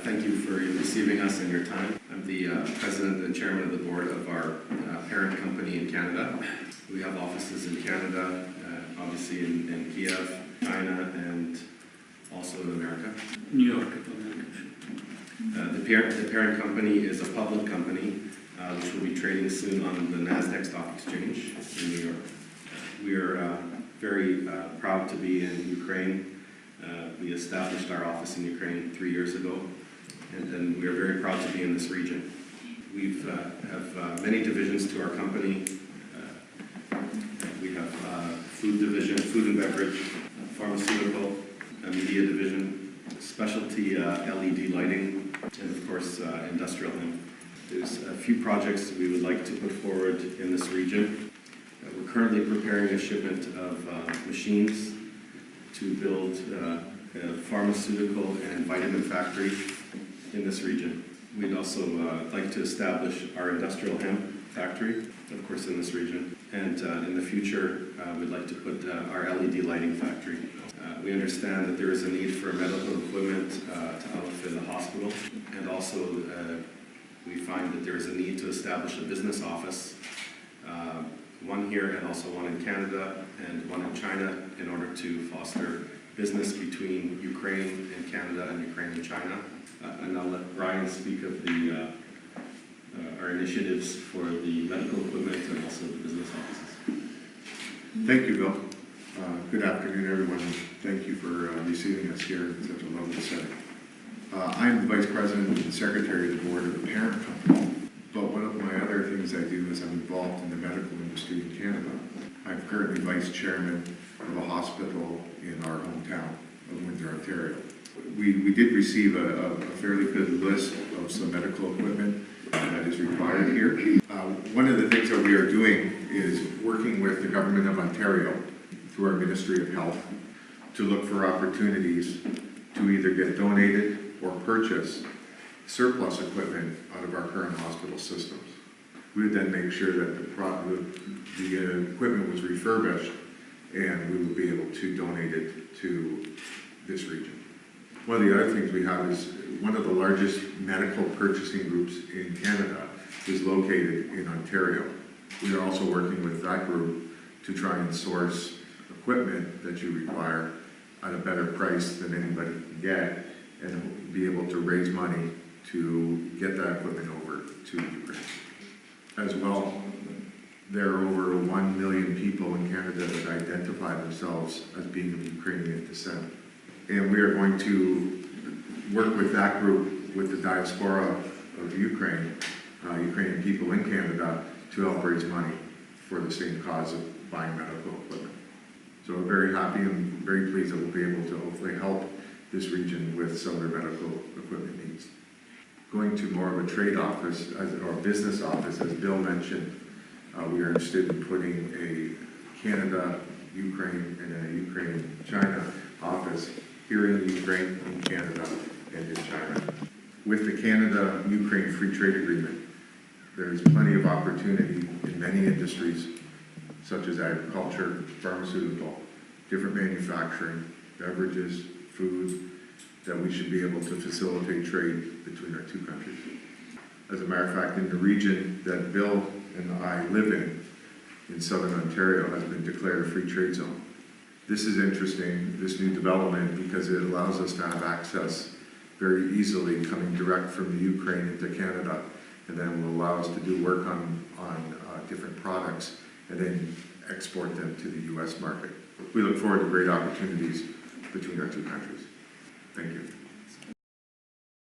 Thank you for receiving us and your time. I'm the president and chairman of the board of our parent company in Canada. We have offices in Canada, obviously in Kiev, China, and also in America. New York. The parent company is a public company, which will be trading soon on the NASDAQ Stock Exchange in New York. We are very proud to be in Ukraine. We established our office in Ukraine 3 years ago, and we are very proud to be in this region. We have many divisions to our company. We have food division, food and beverage, pharmaceutical, a media division, specialty LED lighting, and of course industrial hemp. There's a few projects we would like to put forward in this region. We're currently preparing a shipment of machines to build a pharmaceutical and vitamin factory in this region. We'd also like to establish our industrial hemp factory, of course, in this region. And in the future, we'd like to put our LED lighting factory. We understand that there is a need for medical equipment to outfit a hospital, and also we find that there is a need to establish a business office, one here and also one in Canada and one in China, in order to foster business between Ukraine and Canada and Ukraine and China. And I'll let Brian speak of our initiatives for the medical equipment and also the business offices. Thank you, Bill. Good afternoon, everyone. Thank you for receiving us here in such a lovely setting. I'm the Vice President and Secretary of the Board of the parent company, but one of my other things I do is I'm involved in the medical industry in Canada. I'm currently Vice Chairman of a hospital in our hometown of Windsor, Ontario. We did receive a fairly good list of some medical equipment that is required here. One of the things that we are doing is working with the Government of Ontario through our Ministry of Health to look for opportunities to either get donated or purchase surplus equipment out of our current hospital systems. We would then make sure that the equipment was refurbished, and we would be able to donate it to this region. One of the other things we have is one of the largest medical purchasing groups in Canada is located in Ontario. We are also working with that group to try and source equipment that you require at a better price than anybody can get, and be able to raise money to get that equipment over to Ukraine. As well, there are over 1 million people in Canada that identify themselves as being of Ukrainian descent. And we are going to work with that group, with the diaspora of Ukraine, Ukrainian people in Canada, to help raise money for the same cause of buying medical equipment. So we're very happy and very pleased that we'll be able to hopefully help this region with some of their medical equipment needs. Going to more of a trade office, or business office, as Bill mentioned, we are interested in putting a Canada, Ukraine, and a Ukraine-China office here in Ukraine, in Canada, and in China. With the Canada-Ukraine Free Trade Agreement, there is plenty of opportunity in many industries, such as agriculture, pharmaceutical, different manufacturing, beverages, food, that we should be able to facilitate trade between our two countries. As a matter of fact, in the region that Bill and I live in Southern Ontario, has been declared a free trade zone. This is interesting, this new development, because it allows us to have access very easily coming direct from the Ukraine into Canada, and then will allow us to do work on different products and then export them to the U.S. market. We look forward to great opportunities between our two countries. Thank you.